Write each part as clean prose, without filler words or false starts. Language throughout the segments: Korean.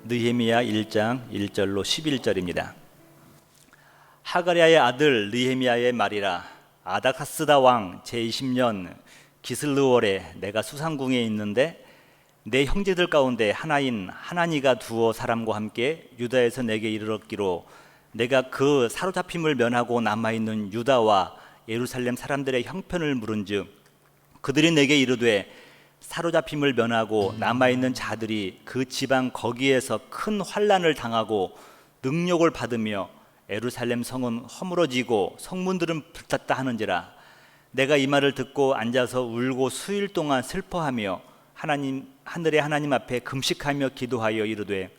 느헤미야 1장 1절로 11절입니다. 하가랴의 아들 느헤미야의 말이라. 아닥사스다 왕 제20년 기슬르월에 내가 수상궁에 있는데 내 형제들 가운데 하나인 하나니가 두어 사람과 함께 유다에서 내게 이르렀기로 내가 그 사로잡힘을 면하고 남아있는 유다와 예루살렘 사람들의 형편을 물은즉 그들이 내게 이르되 사로잡힘을 면하고 남아있는 자들이 그 지방 거기에서 큰 환난을 당하고 능욕을 받으며 예루살렘 성은 허물어지고 성문들은 불탔다 하는지라. 내가 이 말을 듣고 앉아서 울고 수일 동안 슬퍼하며 하늘의 하나님 앞에 금식하며 기도하여 이르되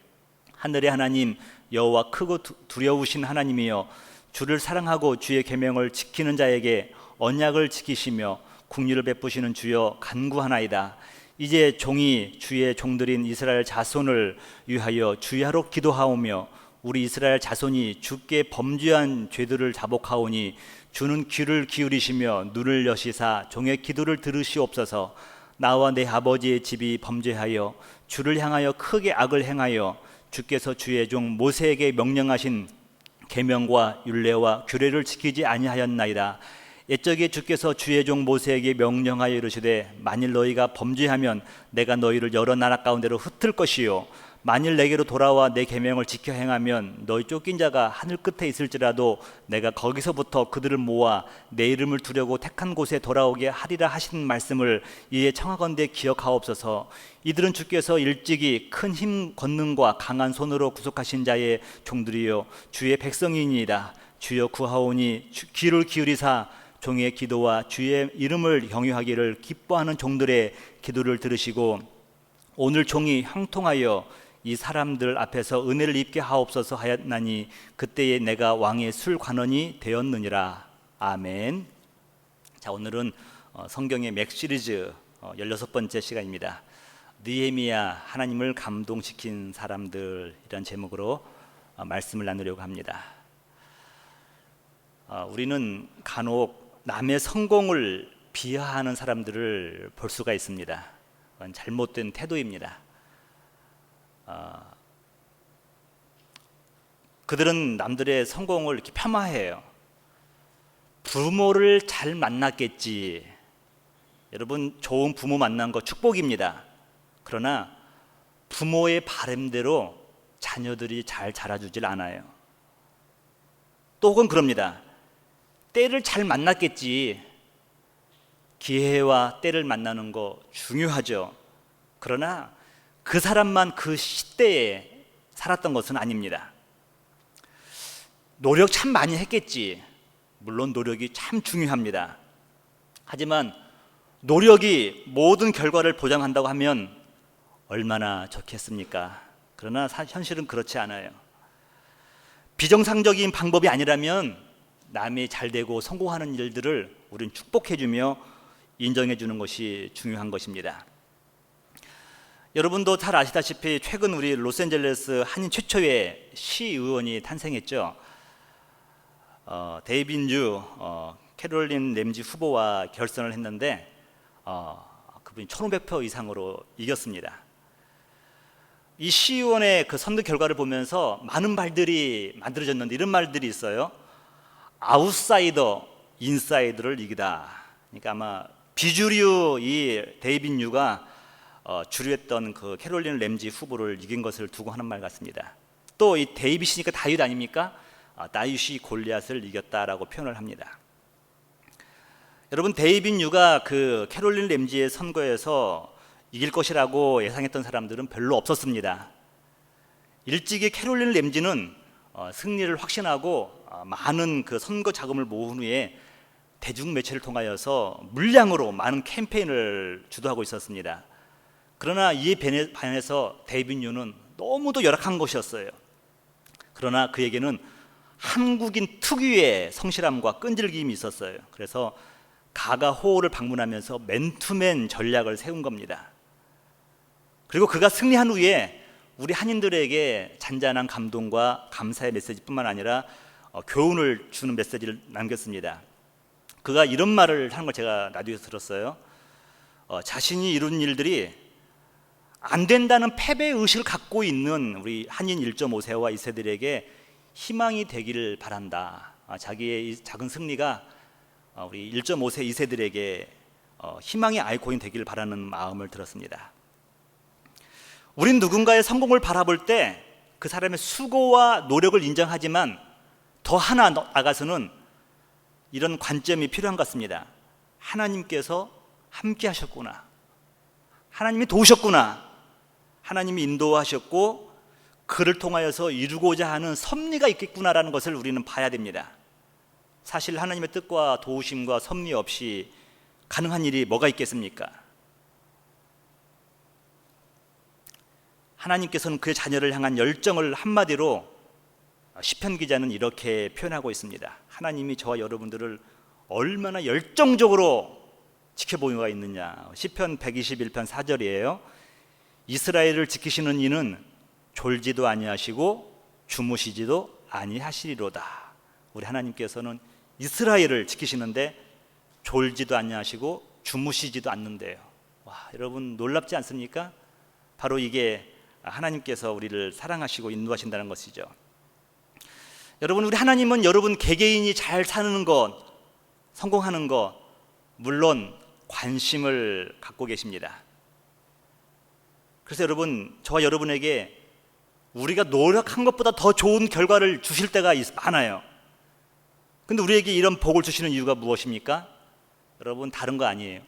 하늘의 하나님 여호와 크고 두려우신 하나님이여 주를 사랑하고 주의 계명을 지키는 자에게 언약을 지키시며 국리를 베푸시는 주여 간구하나이다. 이제 종이 주의 종들인 이스라엘 자손을 위하여 주야로 기도하오며 우리 이스라엘 자손이 주께 범죄한 죄들을 자복하오니 주는 귀를 기울이시며 눈을 여시사 종의 기도를 들으시옵소서. 나와 내 아버지의 집이 범죄하여 주를 향하여 크게 악을 행하여 주께서 주의 종 모세에게 명령하신 계명과 율례와 규례를 지키지 아니하였나이다. 옛적에 주께서 주의 종 모세에게 명령하여 이르시되 만일 너희가 범죄하면 내가 너희를 여러 나라 가운데로 흩을 것이요 만일 내게로 돌아와 내 계명을 지켜 행하면 너희 쫓긴 자가 하늘 끝에 있을지라도 내가 거기서부터 그들을 모아 내 이름을 두려고 택한 곳에 돌아오게 하리라 하신 말씀을 이에 청하건대 기억하옵소서. 이들은 주께서 일찍이 큰 힘 권능과 강한 손으로 구속하신 자의 종들이요 주의 백성이니이다. 주여 구하오니 귀를 기울이사 종의 기도와 주의 이름을 경유하기를 기뻐하는 종들의 기도를 들으시고 오늘 종이 형통하여 이 사람들 앞에서 은혜를 입게 하옵소서 하였나니 그때에 내가 왕의 술관원이 되었느니라. 아멘. 자, 오늘은 성경의 맥 시리즈 16번째 시간입니다. 느헤미야 하나님을 감동시킨 사람들이란 제목으로 말씀을 나누려고 합니다. 우리는 간혹 남의 성공을 비하하는 사람들을 볼 수가 있습니다. 그건 잘못된 태도입니다. 그들은 남들의 성공을 이렇게 폄하해요. 부모를 잘 만났겠지. 여러분, 좋은 부모 만난 거 축복입니다. 그러나 부모의 바람대로 자녀들이 잘 자라주질 않아요. 또 혹은 그럽니다. 때를 잘 만났겠지. 기회와 때를 만나는 거 중요하죠. 그러나 그 사람만 그 시대에 살았던 것은 아닙니다. 노력 참 많이 했겠지. 물론 노력이 참 중요합니다. 하지만 노력이 모든 결과를 보장한다고 하면 얼마나 좋겠습니까? 그러나 현실은 그렇지 않아요. 비정상적인 방법이 아니라면 남이 잘 되고 성공하는 일들을 우리는 축복해주며 인정해주는 것이 중요한 것입니다. 여러분도 잘 아시다시피 최근 우리 로스앤젤레스 한인 최초의 시의원이 탄생했죠. 데이빗 유 캐롤린 램지 후보와 결선을 했는데 그분이 1,500표 이상으로 이겼습니다. 이 시의원의 그 선거 결과를 보면서 많은 말들이 만들어졌는데 이런 말들이 있어요. 아웃사이더 인사이더를 이기다. 그러니까 아마 비주류 이 데이빗 유가 주류했던 그 캐롤린 램지 후보를 이긴 것을 두고 하는 말 같습니다. 또 이 데이빗이니까 다윗 아닙니까? 다윗이 골리앗을 이겼다라고 표현을 합니다. 여러분, 데이빗 유가 그 캐롤린 램지의 선거에서 이길 것이라고 예상했던 사람들은 별로 없었습니다. 일찍이 캐롤린 램지는 승리를 확신하고 많은 그 선거 자금을 모은 후에 대중 매체를 통하여서 물량으로 많은 캠페인을 주도하고 있었습니다. 그러나 이에 반해서 데이빗 유는 너무도 열악한 것이었어요. 그러나 그에게는 한국인 특유의 성실함과 끈질김이 있었어요. 그래서 가가호를 방문하면서 맨투맨 전략을 세운 겁니다. 그리고 그가 승리한 후에 우리 한인들에게 잔잔한 감동과 감사의 메시지뿐만 아니라 교훈을 주는 메시지를 남겼습니다. 그가 이런 말을 하는 걸 제가 라디오에서 들었어요. 자신이 이룬 일들이 안 된다는 패배 의식을 갖고 있는 우리 한인 1.5세와 2세들에게 희망이 되기를 바란다. 자기의 이 작은 승리가 우리 1.5세, 2세들에게 희망의 아이콘이 되기를 바라는 마음을 들었습니다. 우린 누군가의 성공을 바라볼 때 그 사람의 수고와 노력을 인정하지만 더 하나 나가서는 이런 관점이 필요한 것 같습니다. 하나님께서 함께 하셨구나. 하나님이 도우셨구나. 하나님이 인도하셨고 그를 통하여서 이루고자 하는 섭리가 있겠구나라는 것을 우리는 봐야 됩니다. 사실 하나님의 뜻과 도우심과 섭리 없이 가능한 일이 뭐가 있겠습니까? 하나님께서는 그의 자녀를 향한 열정을 한마디로 시편 기자는 이렇게 표현하고 있습니다. 하나님이 저와 여러분들을 얼마나 열정적으로 지켜보유가 있느냐. 시편 121편 4절이에요. 이스라엘을 지키시는 이는 졸지도 아니하시고 주무시지도 아니하시리로다. 우리 하나님께서는 이스라엘을 지키시는데 졸지도 아니하시고 주무시지도 않는데요. 와, 여러분 놀랍지 않습니까? 바로 이게 하나님께서 우리를 사랑하시고 인도하신다는 것이죠. 여러분, 우리 하나님은 여러분 개개인이 잘 사는 것, 성공하는 것 물론 관심을 갖고 계십니다. 그래서 여러분, 저와 여러분에게 우리가 노력한 것보다 더 좋은 결과를 주실 때가 많아요. 근데 우리에게 이런 복을 주시는 이유가 무엇입니까? 여러분, 다른 거 아니에요.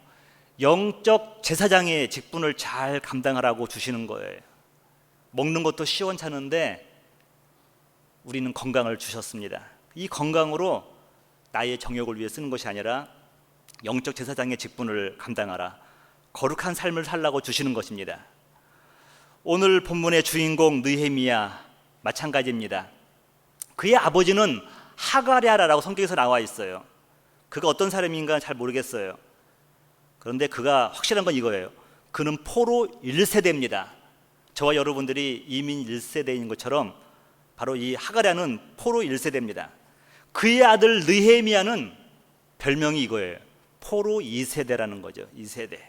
영적 제사장의 직분을 잘 감당하라고 주시는 거예요. 먹는 것도 시원찮은데 우리는 건강을 주셨습니다. 이 건강으로 나의 정욕을 위해 쓰는 것이 아니라 영적 제사장의 직분을 감당하라, 거룩한 삶을 살라고 주시는 것입니다. 오늘 본문의 주인공 느헤미야 마찬가지입니다. 그의 아버지는 하가랴라고 성경에서 나와 있어요. 그가 어떤 사람인가 잘 모르겠어요. 그런데 그가 확실한 건 이거예요. 그는 포로 1세대입니다. 저와 여러분들이 이민 1세대인 것처럼 바로 이 하가랴는 포로 1세대입니다. 그의 아들 느헤미야는 별명이 이거예요. 포로 2세대라는 거죠. 2세대.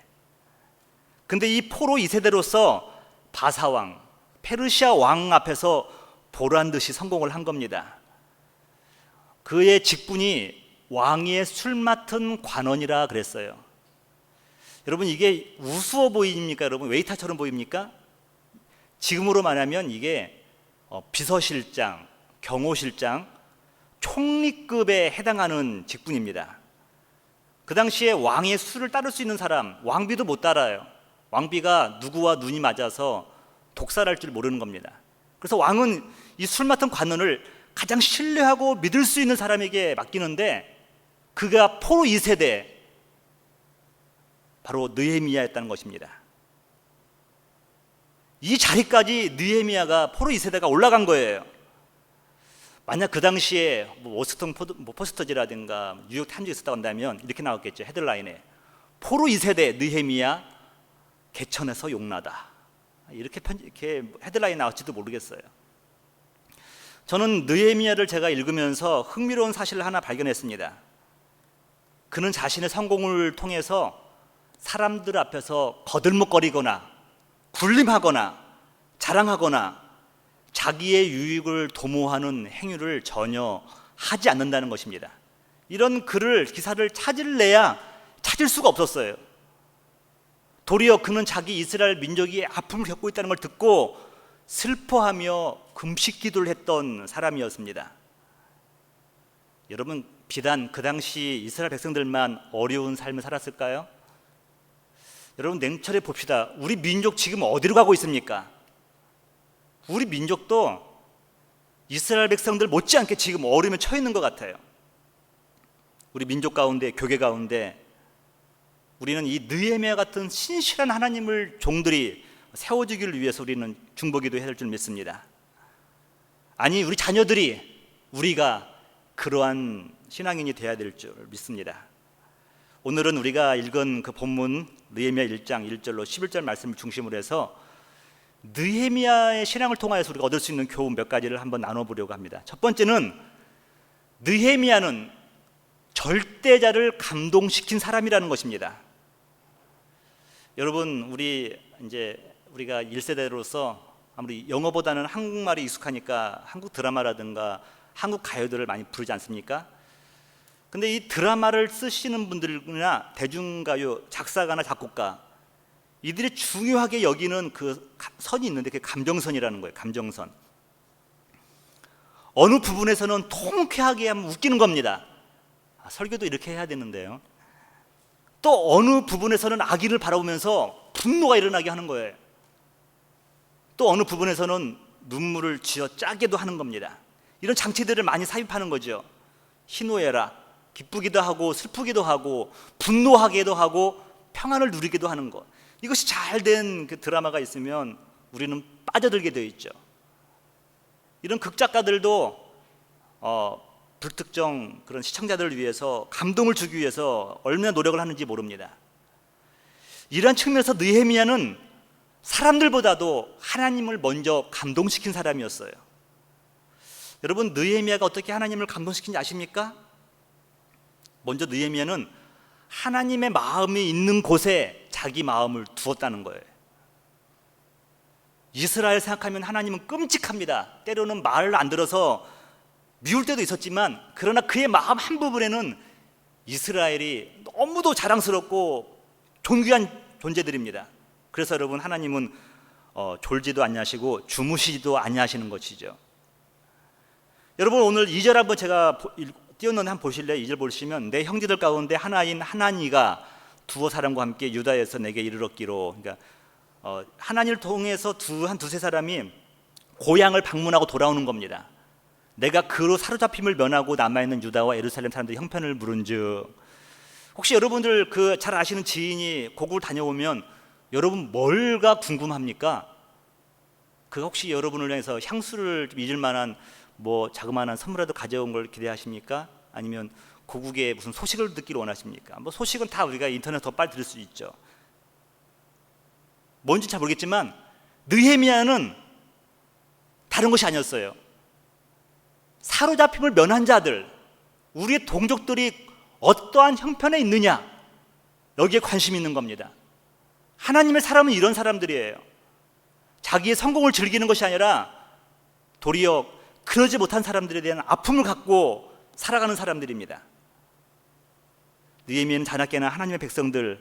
근데 이 포로 2세대로서 바사왕, 페르시아 왕 앞에서 보란 듯이 성공을 한 겁니다. 그의 직분이 왕위의 술 맡은 관원이라 그랬어요. 여러분, 이게 우스워 보입니까? 여러분, 웨이터처럼 보입니까? 지금으로 말하면 이게 비서실장, 경호실장, 총리급에 해당하는 직분입니다. 그 당시에 왕의 술을 따를 수 있는 사람, 왕비도 못 따라요. 왕비가 누구와 눈이 맞아서 독살할 줄 모르는 겁니다. 그래서 왕은 이 술 맡은 관원을 가장 신뢰하고 믿을 수 있는 사람에게 맡기는데 그가 포로 2세대, 바로 느헤미야였다는 것입니다. 이 자리까지 느헤미야가 포로 2세대가 올라간 거예요. 만약 그 당시에 워싱턴 포스터지라든가 뉴욕 타임즈에 있었다고 한다면 이렇게 나왔겠죠. 헤드라인에 포로 2세대 느헤미야 개천에서 용나다, 이렇게 헤드라인 나올지도 모르겠어요. 저는 느헤미야를 제가 읽으면서 흥미로운 사실을 하나 발견했습니다. 그는 자신의 성공을 통해서 사람들 앞에서 거들먹거리거나 군림하거나 자랑하거나 자기의 유익을 도모하는 행위를 전혀 하지 않는다는 것입니다. 이런 기사를 찾을래야 찾을 수가 없었어요. 도리어 그는 자기 이스라엘 민족이 아픔을 겪고 있다는 걸 듣고 슬퍼하며 금식 기도를 했던 사람이었습니다. 여러분, 비단 그 당시 이스라엘 백성들만 어려운 삶을 살았을까요? 여러분, 냉철히 봅시다. 우리 민족 지금 어디로 가고 있습니까? 우리 민족도 이스라엘 백성들 못지않게 지금 어려움에 처해 있는 것 같아요. 우리 민족 가운데, 교회 가운데 우리는 이 느헤미야 같은 신실한 하나님을 종들이 세워주기를 위해서 우리는 중보기도 해야 될 줄 믿습니다. 아니, 우리 자녀들이 우리가 그러한 신앙인이 되어야 될 줄 믿습니다. 오늘은 우리가 읽은 그 본문 느헤미야 1장 1절로 11절 말씀을 중심으로 해서 느헤미야의 신앙을 통하여서 우리가 얻을 수 있는 교훈 몇 가지를 한번 나눠보려고 합니다. 첫 번째는 느헤미야는 절대자를 감동시킨 사람이라는 것입니다. 여러분, 우리 이제 우리가 1세대로서 아무리 영어보다는 한국말이 익숙하니까 한국 드라마라든가 한국 가요들을 많이 부르지 않습니까? 근데 이 드라마를 쓰시는 분들이나 대중가요 작사가나 작곡가, 이들이 중요하게 여기는 그 선이 있는데 그게 감정선이라는 거예요. 감정선. 어느 부분에서는 통쾌하게 하면 웃기는 겁니다. 설교도 이렇게 해야 되는데요. 또 어느 부분에서는 악인을 바라보면서 분노가 일어나게 하는 거예요. 또 어느 부분에서는 눈물을 쥐어 짜게도 하는 겁니다. 이런 장치들을 많이 삽입하는 거죠. 희노애락, 기쁘기도 하고 슬프기도 하고 분노하기도 하고 평안을 누리기도 하는 것. 이것이 잘된 그 드라마가 있으면 우리는 빠져들게 되어 있죠. 이런 극작가들도 불특정 그런 시청자들을 위해서 감동을 주기 위해서 얼마나 노력을 하는지 모릅니다. 이러한 측면에서 느헤미야는 사람들보다도 하나님을 먼저 감동시킨 사람이었어요. 여러분, 느헤미야가 어떻게 하나님을 감동시킨지 아십니까? 먼저 느헤미야는 하나님의 마음이 있는 곳에 자기 마음을 두었다는 거예요. 이스라엘 생각하면 하나님은 끔찍합니다. 때로는 말을 안 들어서 미울 때도 있었지만, 그러나 그의 마음 한 부분에는 이스라엘이 너무도 자랑스럽고 존귀한 존재들입니다. 그래서 여러분, 하나님은 졸지도 아니하시고 주무시지도 아니하시는 것이죠. 여러분, 오늘 2절 한번 제가 띄웠는데 한번 보실래요? 2절 보시면 내 형제들 가운데 하나인 하나니가 두어 사람과 함께 유다에서 내게 이르렀기로. 그러니까 하나니를 통해서 한 두세 사람이 고향을 방문하고 돌아오는 겁니다. 내가 그로 사로잡힘을 면하고 남아있는 유다와 예루살렘 사람들이 형편을 물은즉. 혹시 여러분들 그 잘 아시는 지인이 고국을 다녀오면 여러분 뭘가 궁금합니까? 그 혹시 여러분을 위해서 향수를 좀 잊을 만한 뭐 자그마한 선물이라도 가져온 걸 기대하십니까? 아니면 고국의 무슨 소식을 듣기를 원하십니까? 뭐 소식은 다 우리가 인터넷 더 빨리 들을 수 있죠. 뭔지 잘 모르겠지만 느헤미야는 다른 것이 아니었어요. 사로잡힘을 면한 자들, 우리의 동족들이 어떠한 형편에 있느냐, 여기에 관심이 있는 겁니다. 하나님의 사람은 이런 사람들이에요. 자기의 성공을 즐기는 것이 아니라 도리어 그러지 못한 사람들에 대한 아픔을 갖고 살아가는 사람들입니다. 느헤미야는 자나깨나 하나님의 백성들,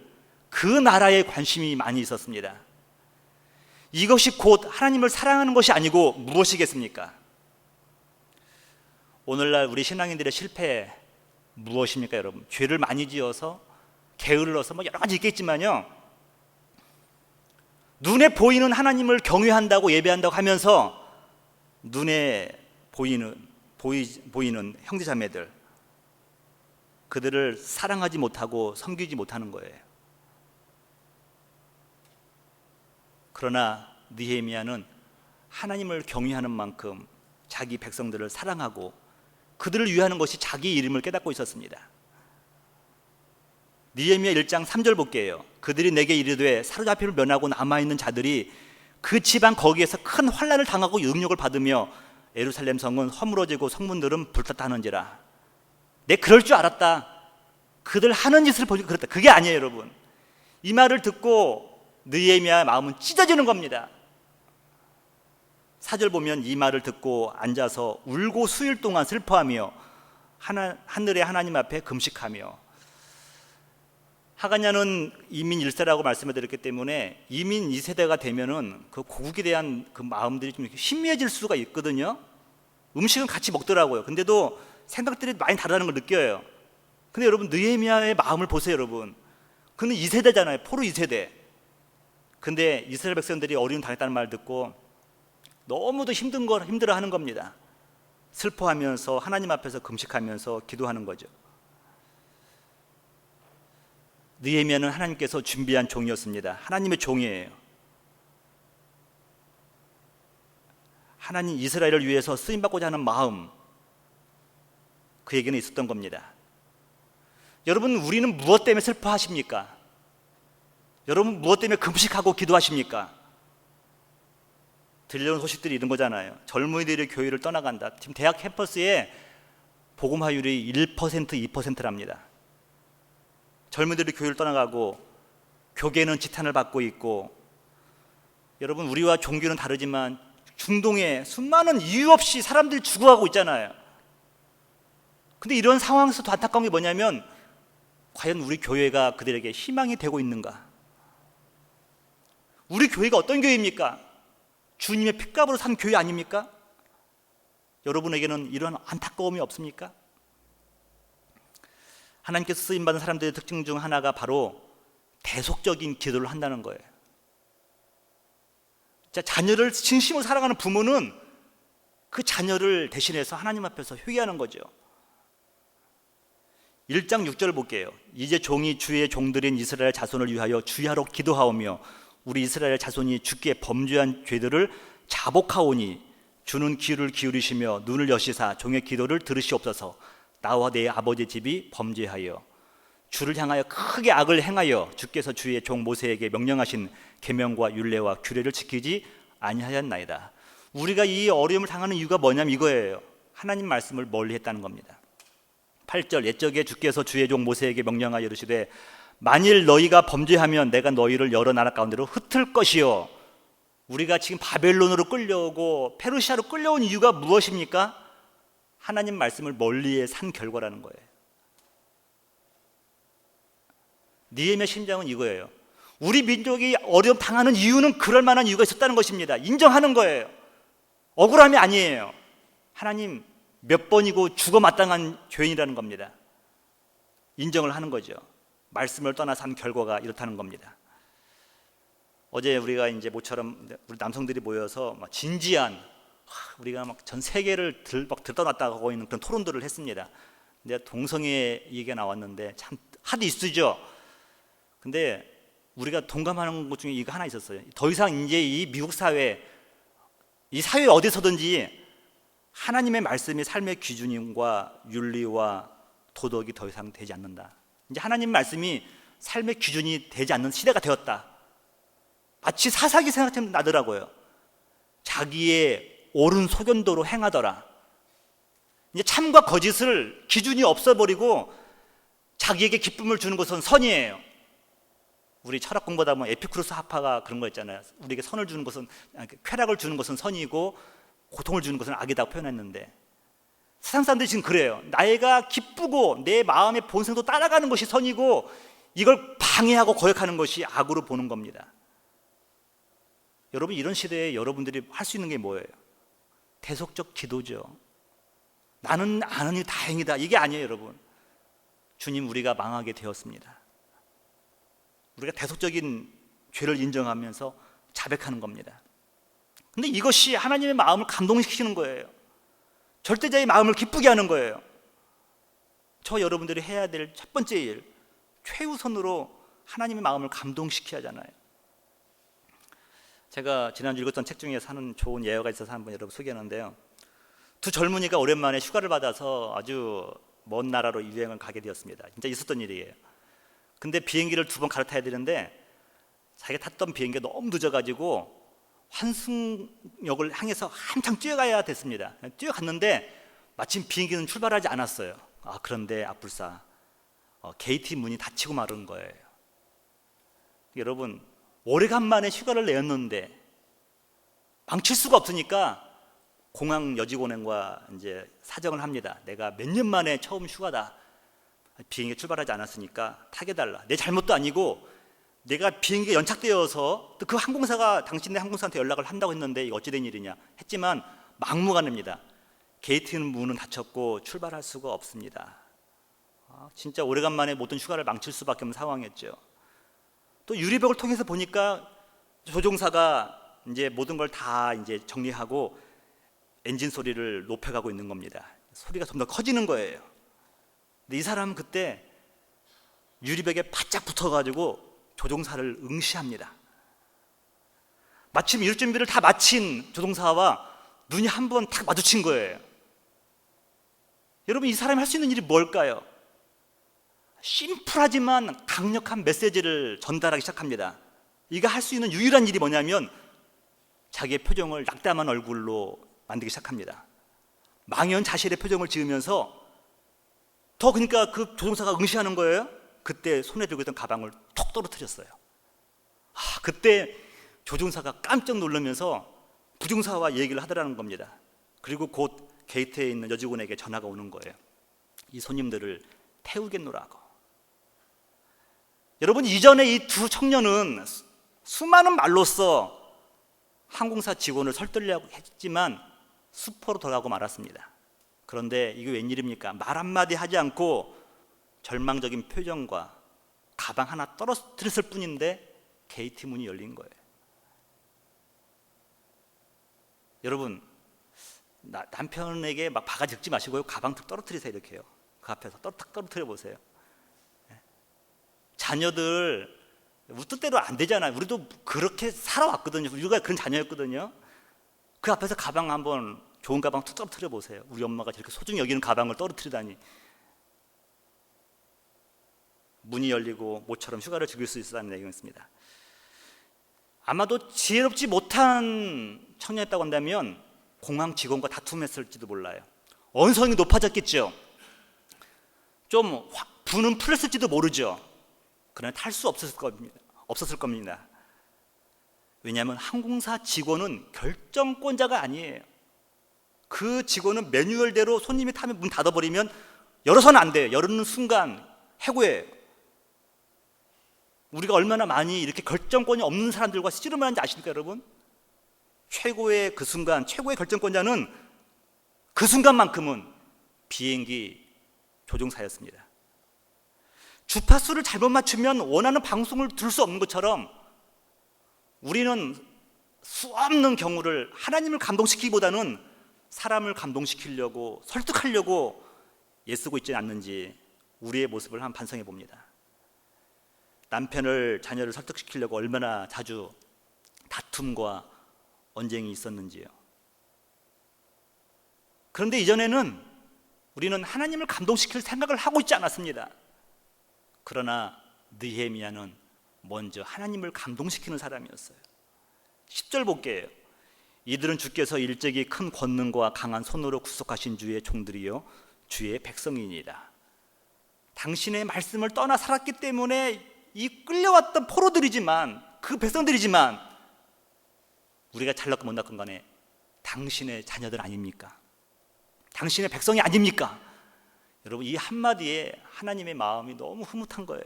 그 나라에 관심이 많이 있었습니다. 이것이 곧 하나님을 사랑하는 것이 아니고 무엇이겠습니까? 오늘날 우리 신앙인들의 실패 무엇입니까, 여러분? 죄를 많이 지어서, 게을러서 뭐 여러 가지 있겠지만요, 눈에 보이는 하나님을 경외한다고 예배한다고 하면서 눈에 보이는 형제자매들, 그들을 사랑하지 못하고 섬기지 못하는 거예요. 그러나 느헤미야는 하나님을 경외하는 만큼 자기 백성들을 사랑하고 그들을 위하는 것이 자기 이름을 깨닫고 있었습니다. 느헤미야 1장 3절 볼게요. 그들이 내게 이르되 사로잡힘을 면하고 남아있는 자들이 그 지방 거기에서 큰 환난을 당하고 능력을 받으며 예루살렘 성은 허물어지고 성문들은 불탔다 하는지라. 내 그럴 줄 알았다. 그들 하는 짓을 보니까 그렇다. 그게 아니에요, 여러분. 이 말을 듣고 느헤미야의 마음은 찢어지는 겁니다. 4절 보면 이 말을 듣고 앉아서 울고 수일 동안 슬퍼하며 하늘의 하나님 앞에 금식하며. 하가냐는 이민 1세라고 말씀을 드렸기 때문에 이민 2세대가 되면은 그 고국에 대한 그 마음들이 좀 희미해질 수가 있거든요. 음식은 같이 먹더라고요. 근데도 생각들이 많이 다르다는 걸 느껴요. 근데 여러분, 느헤미야의 마음을 보세요, 여러분. 그는 2세대잖아요. 포로 2세대. 근데 이스라엘 백성들이 어려움 당했다는 말 듣고 너무도 힘들어 하는 겁니다. 슬퍼하면서 하나님 앞에서 금식하면서 기도하는 거죠. 느헤미야는 하나님께서 준비한 종이었습니다. 하나님의 종이에요. 하나님 이스라엘을 위해서 쓰임받고자 하는 마음, 그에게는 있었던 겁니다. 여러분, 우리는 무엇 때문에 슬퍼하십니까? 여러분, 무엇 때문에 금식하고 기도하십니까? 들려온 소식들이 이런 거잖아요. 젊은이들이 교회를 떠나간다. 지금 대학 캠퍼스에 복음화율이 1%, 2%랍니다. 젊은이들이 교회를 떠나가고 교계는 지탄을 받고 있고 여러분, 우리와 종교는 다르지만 중동에 수많은 이유 없이 사람들이 죽어가고 있잖아요. 근데 이런 상황에서 더 안타까운 게 뭐냐면 과연 우리 교회가 그들에게 희망이 되고 있는가? 우리 교회가 어떤 교회입니까? 주님의 핏값으로 산 교회 아닙니까? 여러분에게는 이런 안타까움이 없습니까? 하나님께서 쓰임받은 사람들의 특징 중 하나가 바로 대속적인 기도를 한다는 거예요. 자녀를 진심으로 사랑하는 부모는 그 자녀를 대신해서 하나님 앞에서 회개하는 거죠. 1장 6절을 볼게요. 이제 종이 주의 종들인 이스라엘 자손을 위하여 주야로 기도하오며 우리 이스라엘 자손이 주께 범죄한 죄들을 자복하오니 주는 귀를 기울이시며 눈을 여시사 종의 기도를 들으시옵소서. 나와 내 아버지 집이 범죄하여 주를 향하여 크게 악을 행하여 주께서 주의 종 모세에게 명령하신 계명과 율례와 규례를 지키지 아니하였나이다. 우리가 이 어려움을 당하는 이유가 뭐냐면 이거예요. 하나님 말씀을 멀리했다는 겁니다. 8절 옛적에 주께서 주의 종 모세에게 명령하여 이르시되 만일 너희가 범죄하면 내가 너희를 여러 나라 가운데로 흩을 것이요. 우리가 지금 바벨론으로 끌려오고 페르시아로 끌려온 이유가 무엇입니까? 하나님 말씀을 멀리해 산 결과라는 거예요. 느헤미야 심정은 이거예요. 우리 민족이 어려움 당하는 이유는 그럴 만한 이유가 있었다는 것입니다. 인정하는 거예요. 억울함이 아니에요. 하나님 몇 번이고 죽어 마땅한 죄인이라는 겁니다. 인정을 하는 거죠. 말씀을 떠나서 한 결과가 이렇다는 겁니다. 어제 우리가 이제 모처럼 우리 남성들이 모여서 막 진지한 우리가 막 전 세계를 들떠났다고 하고 있는 그런 토론들을 했습니다. 근데 동성애 얘기가 나왔는데 참 하도 이슈죠. 근데 우리가 동감하는 것 중에 이거 하나 있었어요. 더 이상 이제 이 미국 사회, 이 사회 어디서든지 하나님의 말씀이 삶의 기준과 윤리와 도덕이 더 이상 되지 않는다. 이제 하나님 말씀이 삶의 기준이 되지 않는 시대가 되었다. 마치 사사기 생각이 나더라고요. 자기의 옳은 소견도로 행하더라. 이제 참과 거짓을 기준이 없어버리고 자기에게 기쁨을 주는 것은 선이에요. 우리 철학 공부하다 보면 에피쿠로스 학파가 그런 거 있잖아요. 우리에게 선을 주는 것은, 쾌락을 주는 것은 선이고 고통을 주는 것은 악이라고 표현했는데 세상 사람들이 지금 그래요. 나이가 기쁘고 내 마음의 본성도 따라가는 것이 선이고 이걸 방해하고 거역하는 것이 악으로 보는 겁니다. 여러분, 이런 시대에 여러분들이 할 수 있는 게 뭐예요? 대속적 기도죠. 나는 안 하니 다행이다, 이게 아니에요. 여러분, 주님, 우리가 망하게 되었습니다. 우리가 대속적인 죄를 인정하면서 자백하는 겁니다. 근데 이것이 하나님의 마음을 감동시키는 거예요. 절대자의 마음을 기쁘게 하는 거예요. 저 여러분들이 해야 될 첫 번째 일, 최우선으로 하나님의 마음을 감동시켜야 하잖아요. 제가 지난주 읽었던 책 중에서 하는 좋은 예화가 있어서 한번 여러분 소개하는데요. 두 젊은이가 오랜만에 휴가를 받아서 아주 먼 나라로 여행을 가게 되었습니다. 진짜 있었던 일이에요. 근데 비행기를 2번 갈아타야 되는데 자기가 탔던 비행기가 너무 늦어가지고 환승역을 향해서 한참 뛰어가야 됐습니다. 뛰어갔는데 마침 비행기는 출발하지 않았어요. 그런데 앞불사 게이트 문이 닫히고 마른 거예요. 여러분, 오래간만에 휴가를 내었는데 망칠 수가 없으니까 공항 여직원과 이제 사정을 합니다. 내가 몇 년 만에 처음 휴가다. 비행기가 출발하지 않았으니까 타게 달라. 내 잘못도 아니고 내가 비행기가 연착되어서 또 그 항공사가 당신네 항공사한테 연락을 한다고 했는데 이거 어찌 된 일이냐 했지만 막무가내입니다. 게이트 문은 닫혔고 출발할 수가 없습니다. 진짜 오래간만에 모든 휴가를 망칠 수밖에 없는 상황이었죠. 또 유리벽을 통해서 보니까 조종사가 이제 모든 걸 다 이제 정리하고 엔진 소리를 높여가고 있는 겁니다. 소리가 좀 더 커지는 거예요. 근데 이 사람은 그때 유리벽에 바짝 붙어가지고 조종사를 응시합니다. 마침 일 준비를 다 마친 조종사와 눈이 한 번 탁 마주친 거예요. 여러분, 이 사람이 할 수 있는 일이 뭘까요? 심플하지만 강력한 메시지를 전달하기 시작합니다. 이가 할 수 있는 유일한 일이 뭐냐면 자기의 표정을 낙담한 얼굴로 만들기 시작합니다. 망연자실의 표정을 지으면서 그러니까 그 조종사가 응시하는 거예요. 그때 손에 들고 있던 가방을 톡 떨어뜨렸어요. 그때 조종사가 깜짝 놀라면서 부중사와 얘기를 하더라는 겁니다. 그리고 곧 게이트에 있는 여직원에게 전화가 오는 거예요. 이 손님들을 태우겠노라고. 여러분, 이전에 이 두 청년은 수많은 말로써 항공사 직원을 설득하려고 했지만 수포로 돌아가고 말았습니다. 그런데 이게 웬일입니까? 말 한마디 하지 않고 절망적인 표정과 가방 하나 떨어뜨렸을 뿐인데 게이트 문이 열린 거예요. 여러분, 남편에게 막 바가지 긁지 마시고요. 가방 툭 떨어뜨리세요. 이렇게요. 그 앞에서 떨어뜨려 보세요. 자녀들 우리 뜻대로 안 되잖아요. 우리도 그렇게 살아왔거든요. 우리가 그런 자녀였거든요. 그 앞에서 가방 한번, 좋은 가방 툭 떨어뜨려 보세요. 우리 엄마가 저렇게 소중히 여기는 가방을 떨어뜨리다니. 문이 열리고 모처럼 휴가를 즐길 수 있었다는 얘기였습니다. 아마도 지혜롭지 못한 청년이었다고 한다면 공항 직원과 다툼했을지도 몰라요. 언성이 높아졌겠죠. 좀 분은 풀렸을지도 모르죠. 그러나 탈 수 없었을 겁니다. 왜냐하면 항공사 직원은 결정권자가 아니에요. 그 직원은 매뉴얼대로 손님이 타면 문 닫아버리면 열어서는 안 돼요. 열는 순간 해고예요. 우리가 얼마나 많이 이렇게 결정권이 없는 사람들과 씨름을 하는지 아십니까, 여러분? 최고의 그 순간, 최고의 결정권자는 그 순간만큼은 비행기 조종사였습니다. 주파수를 잘못 맞추면 원하는 방송을 들을 수 없는 것처럼 우리는 수없는 경우를 하나님을 감동시키기보다는 사람을 감동시키려고, 설득하려고 애쓰고 있지 않는지 우리의 모습을 한번 반성해 봅니다. 남편을, 자녀를 설득시키려고 얼마나 자주 다툼과 언쟁이 있었는지요. 그런데 이전에는 우리는 하나님을 감동시킬 생각을 하고 있지 않았습니다. 그러나 느헤미야는 먼저 하나님을 감동시키는 사람이었어요. 10절 볼게요. 이들은 주께서 일찍이 큰 권능과 강한 손으로 구속하신 주의 종들이요 주의 백성이니이다. 당신의 말씀을 떠나 살았기 때문에 이 끌려왔던 포로들이지만, 그 백성들이지만, 우리가 잘났건 못났건 간에 당신의 자녀들 아닙니까? 당신의 백성이 아닙니까? 여러분, 이 한마디에 하나님의 마음이 너무 흐뭇한 거예요.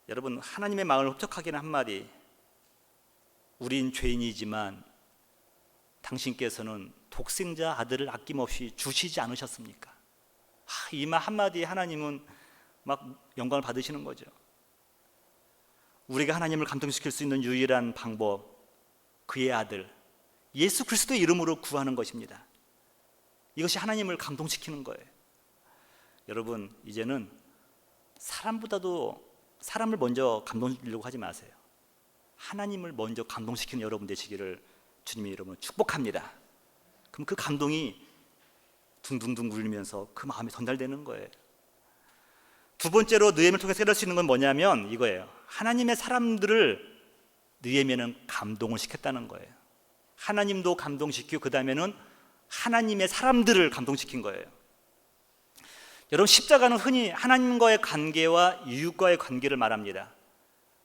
여러분, 하나님의 마음을 흡족하게 하는 한마디, 우린 죄인이지만 당신께서는 독생자 아들을 아낌없이 주시지 않으셨습니까? 이 말 한마디에 하나님은 막 영광을 받으시는 거죠. 우리가 하나님을 감동시킬 수 있는 유일한 방법, 그의 아들 예수 그리스도의 이름으로 구하는 것입니다. 이것이 하나님을 감동시키는 거예요. 여러분, 이제는 사람보다도 사람을 먼저 감동시키려고 하지 마세요. 하나님을 먼저 감동시키는 여러분 되시기를 주님의 이름으로 축복합니다. 그럼 그 감동이 둥둥둥 울리면서 그 마음이 전달되는 거예요. 두 번째로 느헤미야를 통해서 깨달을 수 있는 건 뭐냐면 이거예요. 하나님의 사람들을 느헤미야는 감동을 시켰다는 거예요. 하나님도 감동시키고 그 다음에는 하나님의 사람들을 감동시킨 거예요. 여러분, 십자가는 흔히 하나님과의 관계와 이웃과의 관계를 말합니다.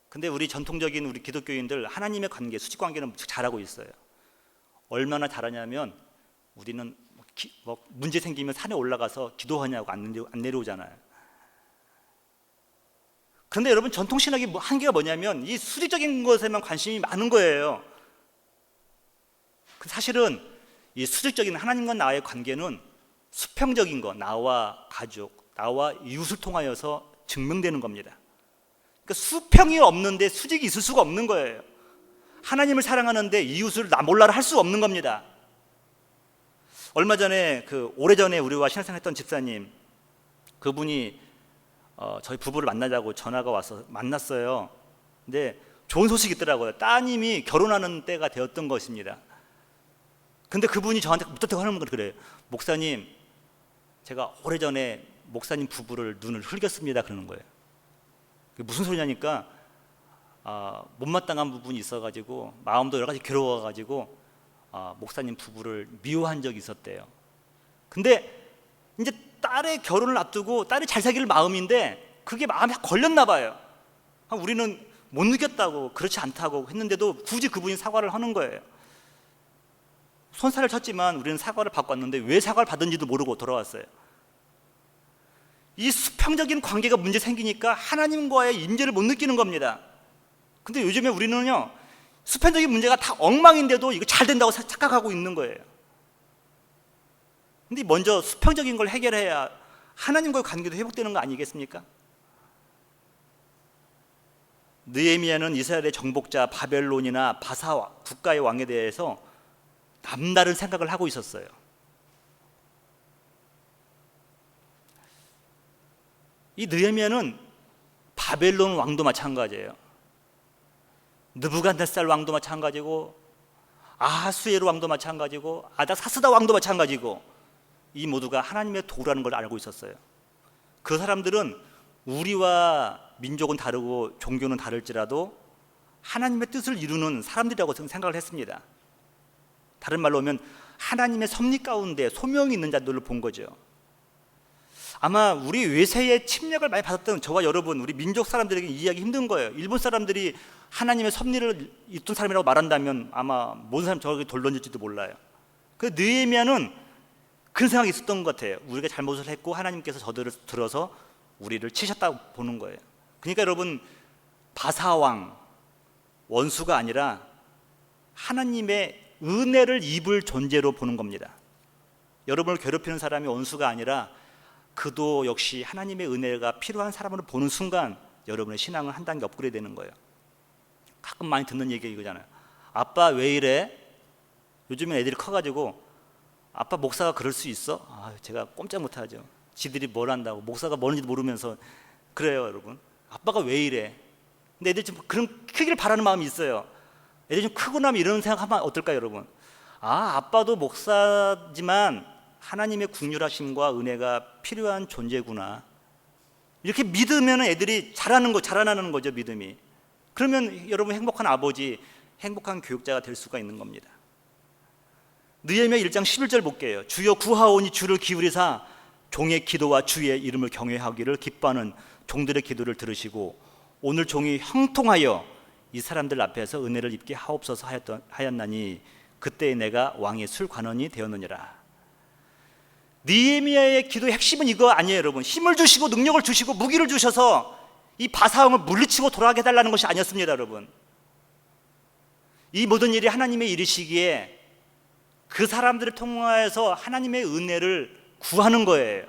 근데 우리 전통적인 우리 기독교인들 하나님의 관계, 수직 관계는 잘하고 있어요. 얼마나 잘하냐면 우리는 문제 생기면 산에 올라가서 기도하냐고 안 내려오잖아요. 그런데 여러분, 전통신학의 한계가 뭐냐면 이 수직적인 것에만 관심이 많은 거예요. 사실은 이 수직적인 하나님과 나의 관계는 수평적인 것, 나와 가족, 나와 이웃을 통하여서 증명되는 겁니다. 그러니까 수평이 없는데 수직이 있을 수가 없는 거예요. 하나님을 사랑하는데 이웃을 나 몰라라 할 수 없는 겁니다. 얼마 전에 오래전에 우리와 신앙생활했던 집사님, 그분이 저희 부부를 만나자고 전화가 와서 만났어요. 근데 좋은 소식이 있더라고요. 따님이 결혼하는 때가 되었던 것입니다. 근데 그분이 저한테 묻었다고 하는 건 그래요. 목사님, 제가 오래전에 목사님 부부를 눈을 흘겼습니다. 그러는 거예요. 그게 무슨 소리냐니까 못마땅한 부분이 있어가지고 마음도 여러 가지 괴로워가지고 목사님 부부를 미워한 적이 있었대요. 근데 이제 딸의 결혼을 앞두고 딸이 잘 사귈 마음인데 그게 마음에 걸렸나 봐요. 우리는 못 느꼈다고, 그렇지 않다고 했는데도 굳이 그분이 사과를 하는 거예요. 손살을 쳤지만 우리는 사과를 받고 왔는데 왜 사과를 받은지도 모르고 돌아왔어요. 이 수평적인 관계가 문제 생기니까 하나님과의 임재를 못 느끼는 겁니다. 근데 요즘에 우리는요, 수평적인 문제가 다 엉망인데도 이거 잘 된다고 착각하고 있는 거예요. 근데 먼저 수평적인 걸 해결해야 하나님과의 관계도 회복되는 거 아니겠습니까? 느헤미야는 이스라엘의 정복자 바벨론이나 바사 국가의 왕에 대해서 남다른 생각을 하고 있었어요. 이 느헤미야는 바벨론 왕도 마찬가지예요. 느부갓네살 왕도 마찬가지고, 아하수에로 왕도 마찬가지고, 아닥사스다 왕도 마찬가지고, 이 모두가 하나님의 도구라는 걸 알고 있었어요. 그 사람들은 우리와 민족은 다르고 종교는 다를지라도 하나님의 뜻을 이루는 사람들이라고 생각을 했습니다. 다른 말로 하면 하나님의 섭리 가운데 소명이 있는 자들을 본 거죠. 아마 우리 외세의 침략을 많이 받았던 저와 여러분, 우리 민족 사람들에게 이해하기 힘든 거예요. 일본 사람들이 하나님의 섭리를 이룬 사람이라고 말한다면 아마 모든 사람 저에게 돌 던질지도 몰라요. 그 느헤미야는 그런 생각이 있었던 것 같아요. 우리가 잘못을 했고 하나님께서 저들을 들어서 우리를 치셨다고 보는 거예요. 그러니까 여러분, 바사왕 원수가 아니라 하나님의 은혜를 입을 존재로 보는 겁니다. 여러분을 괴롭히는 사람이 원수가 아니라 그도 역시 하나님의 은혜가 필요한 사람으로 보는 순간 여러분의 신앙은 한 단계 업그레이드 되는 거예요. 가끔 많이 듣는 얘기 이거잖아요. 아빠 왜 이래? 요즘엔 애들이 커가지고 아빠 목사가 그럴 수 있어? 제가 꼼짝 못하죠. 지들이 뭘 한다고, 목사가 뭔지도 모르면서. 그래요 여러분, 아빠가 왜 이래? 근데 애들이 좀 그런 크기를 바라는 마음이 있어요. 애들이 좀 크고 나면 이런 생각하면 어떨까요 여러분? 아빠도 목사지만 하나님의 긍휼하심과 은혜가 필요한 존재구나, 이렇게 믿으면 애들이 자라나는 거죠, 믿음이. 그러면 여러분 행복한 아버지, 행복한 교육자가 될 수가 있는 겁니다. 느헤미야 1장 11절 볼게요. 주여 구하오니 주를 기울이사 종의 기도와 주의 이름을 경외하기를 기뻐하는 종들의 기도를 들으시고 오늘 종이 형통하여 이 사람들 앞에서 은혜를 입게 하옵소서 하였나니 그때 내가 왕의 술관원이 되었느니라. 느헤미야의 기도의 핵심은 이거 아니에요 여러분. 힘을 주시고 능력을 주시고 무기를 주셔서 이 바사왕을 물리치고 돌아가게 해달라는 것이 아니었습니다 여러분. 이 모든 일이 하나님의 일이시기에 그 사람들을 통하여서 하나님의 은혜를 구하는 거예요.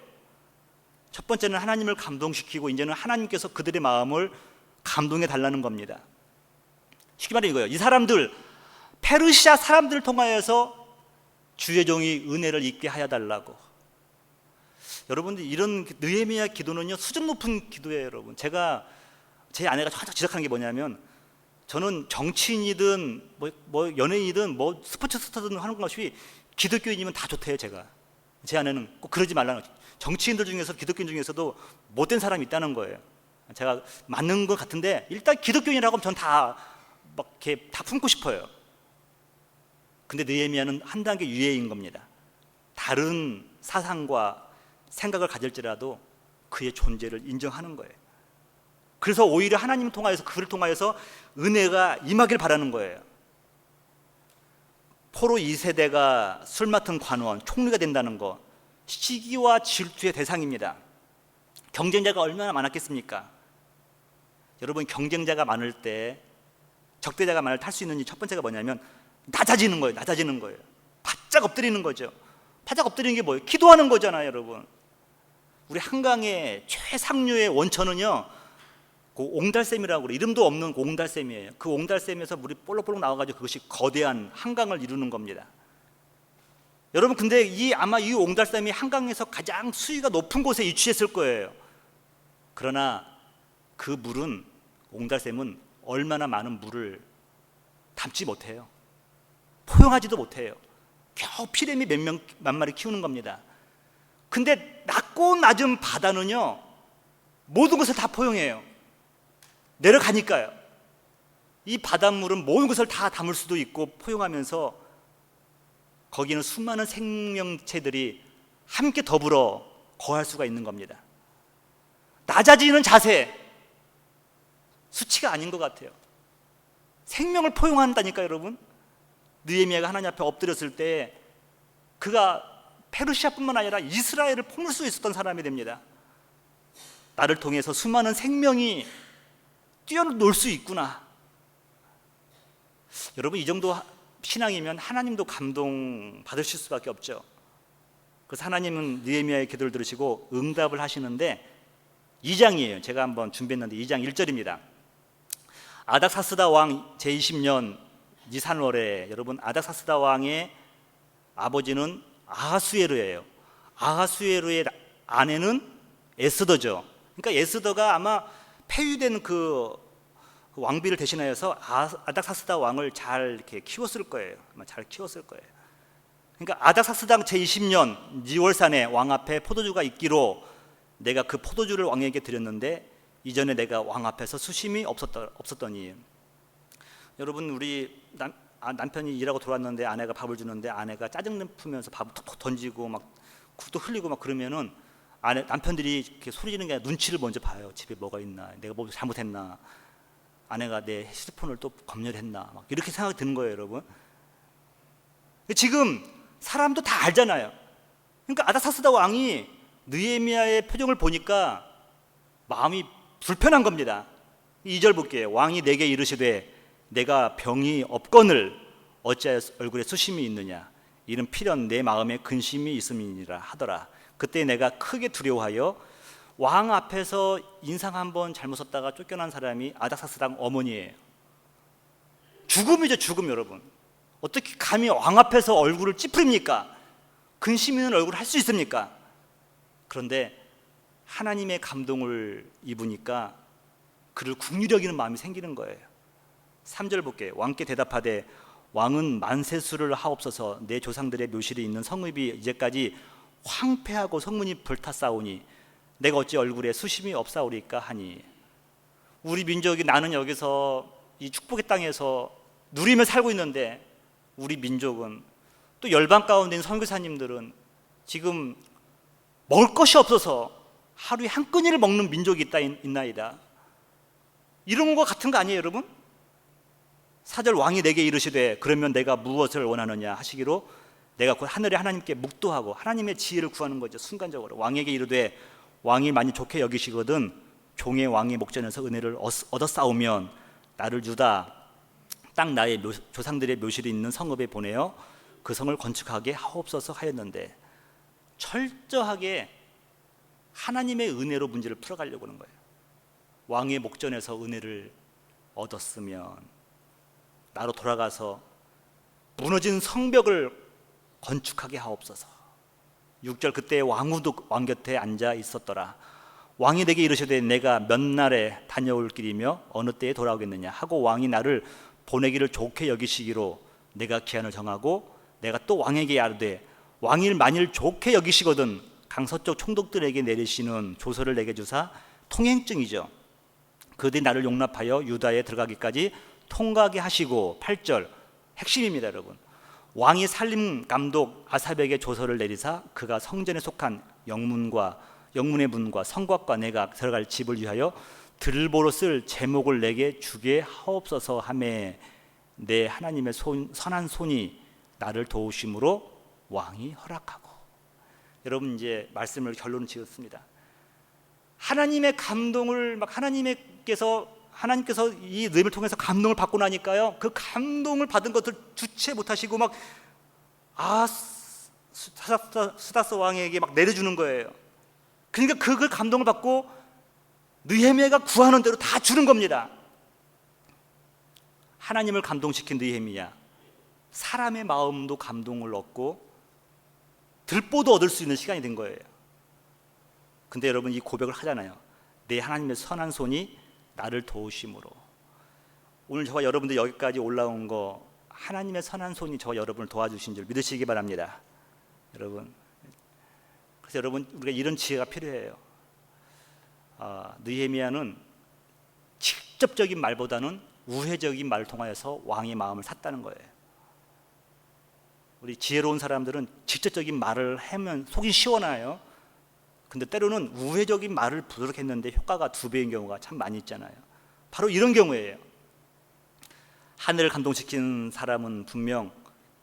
첫 번째는 하나님을 감동시키고, 이제는 하나님께서 그들의 마음을 감동해 달라는 겁니다. 쉽게 말해 이거예요. 이 사람들, 페르시아 사람들을 통하여서 주의 종이 은혜를 입게 하여 달라고. 여러분들, 이런 느헤미야 기도는요 수준 높은 기도예요 여러분. 제 아내가 항상 지적하는 게 뭐냐면, 저는 정치인이든 뭐 연예인이든 뭐 스포츠 스타든 하는 것이 기독교인이면 다 좋대요. 제 아내는 꼭 그러지 말라는 거죠. 정치인들 중에서, 기독교인 중에서도 못된 사람이 있다는 거예요. 제가 맞는 것 같은데 일단 기독교인이라고 하면 전 다 막 이렇게 다 품고 싶어요. 근데 느헤미야는 한 단계 유예인 겁니다. 다른 사상과 생각을 가질지라도 그의 존재를 인정하는 거예요. 그래서 오히려 하나님을 통하여서, 그를 통하여서 은혜가 임하길 바라는 거예요. 포로 2세대가 술 맡은 관원, 총리가 된다는 것, 시기와 질투의 대상입니다. 경쟁자가 얼마나 많았겠습니까? 여러분, 경쟁자가 많을 때, 적대자가 많을 때 할 수 있는 첫 번째가 뭐냐면 낮아지는 거예요. 낮아지는 거예요. 바짝 엎드리는 거죠. 바짝 엎드리는 게 뭐예요? 기도하는 거잖아요 여러분. 우리 한강의 최상류의 원천은요 그 옹달샘이라고 그래요. 이름도 없는 옹달샘이에요. 그 옹달샘에서 물이 볼록볼록 나와가지고 그것이 거대한 한강을 이루는 겁니다. 여러분, 근데 아마 이 옹달샘이 한강에서 가장 수위가 높은 곳에 위치했을 거예요. 그러나 그 물은, 옹달샘은 얼마나 많은 물을 담지 못해요. 포용하지도 못해요. 겨우 피레미 몇 마리 키우는 겁니다. 근데 낮고 낮은 바다는요 모든 것을 다 포용해요. 내려가니까요. 이 바닷물은 모든 것을 다 담을 수도 있고 포용하면서 거기는 수많은 생명체들이 함께 더불어 거할 수가 있는 겁니다. 낮아지는 자세, 수치가 아닌 것 같아요. 생명을 포용한다니까 여러분. 느헤미야가 하나님 앞에 엎드렸을 때 그가 페르시아뿐만 아니라 이스라엘을 품을 수 있었던 사람이 됩니다. 나를 통해서 수많은 생명이 뛰어놀 수 있구나. 여러분, 이 정도 신앙이면 하나님도 감동 받으실 수밖에 없죠. 그래서 하나님은 느헤미야의 기도를 들으시고 응답을 하시는데 2장이에요. 제가 한번 준비했는데 2장 1절입니다. 아닥사스다 왕 제20년 니산월에, 여러분 아닥사스다 왕의 아버지는 아하수에르예요. 아하수에르의 아내는 에스더죠. 그러니까 에스더가 아마 폐위된 그 왕비를 대신하여서 아닥사스다 왕을 잘 이렇게 키웠을 거예요. 아마 잘 키웠을 거예요. 그러니까 아닥사스다 제20년 니월산에 왕 앞에 포도주가 있기로 내가 그 포도주를 왕에게 드렸는데 이전에 내가 왕 앞에서 수심이 없었더니. 여러분, 우리 남편이 일하고 들어왔는데 아내가 밥을 주는데 아내가 짜증 풀면서 밥을 톡톡 던지고 막 국도 흘리고 막 그러면은 남편들이 이렇게 소리 지르는 게 아니라 눈치를 먼저 봐요. 집에 뭐가 있나, 내가 뭐 잘못했나, 아내가 내 휴대폰을 또 검열했나, 막 이렇게 생각이 드는 거예요, 여러분. 지금 사람도 다 알잖아요. 그러니까 아닥사스다 왕이 느헤미야의 표정을 보니까 마음이 불편한 겁니다. 2절 볼게요. 왕이 내게 이르시되 내가 병이 없거늘 어찌하여 얼굴에 수심이 있느냐, 이는 필연 내 마음에 근심이 있음이니라 하더라. 그때 내가 크게 두려워하여 왕 앞에서 인상 한번 잘못 썼다가 쫓겨난 사람이 아닥사스다 어머니예요. 죽음이죠, 죽음. 여러분, 어떻게 감히 왕 앞에서 얼굴을 찌푸립니까? 근심 있는 얼굴을 할 수 있습니까? 그런데 하나님의 감동을 입으니까 그를 긍휼히 여기는 마음이 생기는 거예요. 3절 볼게요. 왕께 대답하되 왕은 만세수를 하옵소서. 내 조상들의 묘실에 있는 성읍이 이제까지 황폐하고 성문이 불탔사오니 내가 어찌 얼굴에 수심이 없사오리까 하니. 우리 민족이, 나는 여기서 이 축복의 땅에서 누리며 살고 있는데 우리 민족은, 또 열방 가운데 있는 선교사님들은 지금 먹을 것이 없어서 하루에 한 끼니를 먹는 민족이 있나이다. 이런 거 같은 거 아니에요, 여러분? 4절 왕이 내게 이르시되 그러면 내가 무엇을 원하느냐 하시기로 내가 곧 하늘의 하나님께 묵도하고, 하나님의 지혜를 구하는 거죠. 순간적으로 왕에게 이르되 왕이 많이 좋게 여기시거든 종의 왕의 목전에서 은혜를 얻어 싸우면 나를 유다 땅 나의 조상들의 묘실이 있는 성읍에 보내어 그 성을 건축하게 하옵소서 하였는데, 철저하게 하나님의 은혜로 문제를 풀어가려고 하는 거예요. 왕의 목전에서 은혜를 얻었으면 나로 돌아가서 무너진 성벽을 건축하게 하옵소서. 6절 그때 왕후도 왕 곁에 앉아 있었더라. 왕이 내게 이르시되 내가 몇 날에 다녀올 길이며 어느 때에 돌아오겠느냐 하고 왕이 나를 보내기를 좋게 여기시기로 내가 기한을 정하고 내가 또 왕에게 아뢰되 왕이 만일 좋게 여기시거든 강서쪽 총독들에게 내리시는 조서를 내게 주사, 통행증이죠. 그들이 나를 용납하여 유다에 들어가기까지 통과하게 하시고. 8절 핵심입니다, 여러분. 왕이 살림 감독 아삽에게 조서를 내리사 그가 성전에 속한 영문의 문과 성곽과 내가 들어갈 집을 위하여 들보로 쓸 제목을 내게 주게 하옵소서 하매 내 하나님의 선한 손이 나를 도우심으로 왕이 허락하고. 여러분, 이제 말씀을 결론을 지었습니다. 하나님의 감동을 하나님께서 이 느헤미야를 통해서 감동을 받고 나니까요, 그 감동을 받은 것을 주체 못하시고 스다스 왕에게 내려주는 거예요. 그러니까 그 감동을 받고 느헤미야가 구하는 대로 다 주는 겁니다. 하나님을 감동시킨 느헤미야, 사람의 마음도 감동을 얻고 들보도 얻을 수 있는 시간이 된 거예요. 근데 여러분, 이 고백을 하잖아요. 내 하나님의 선한 손이 나를 도우심으로. 오늘 저와 여러분들 여기까지 올라온 거, 하나님의 선한 손이 저와 여러분을 도와주신 줄 믿으시기 바랍니다, 여러분. 그래서 여러분, 우리가 이런 지혜가 필요해요. 느헤미야는 직접적인 말보다는 우회적인 말을 통하여서 왕의 마음을 샀다는 거예요. 우리 지혜로운 사람들은 직접적인 말을 하면 속이 시원해요. 근데 때로는 우회적인 말을 부드럽게 했는데 효과가 2배인 경우가 참 많이 있잖아요. 바로 이런 경우예요. 하늘을 감동시킨 사람은 분명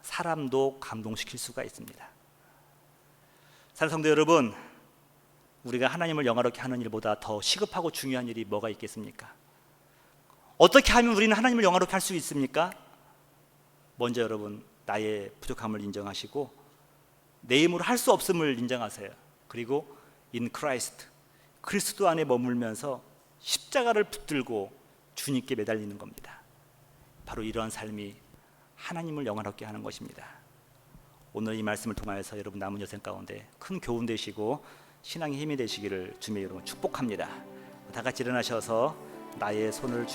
사람도 감동시킬 수가 있습니다. 사랑하는 성도 여러분, 우리가 하나님을 영화롭게 하는 일보다 더 시급하고 중요한 일이 뭐가 있겠습니까? 어떻게 하면 우리는 하나님을 영화롭게 할 수 있습니까? 먼저 여러분, 나의 부족함을 인정하시고 내 힘으로 할 수 없음을 인정하세요. 그리고 in Christ, 그리스도 안에 머물면서 십자가를 붙들고 주님께 매달리는 겁니다. 바로 이러한 삶이 하나님을 영화롭게 하는 것입니다. 오늘 이 말씀을 통하여서 여러분 남은 여생 가운데 큰 교훈 되시고 신앙의 힘이 되시기를 주님의 이름으로 축복합니다. 다 같이 일어나셔서 나의 손을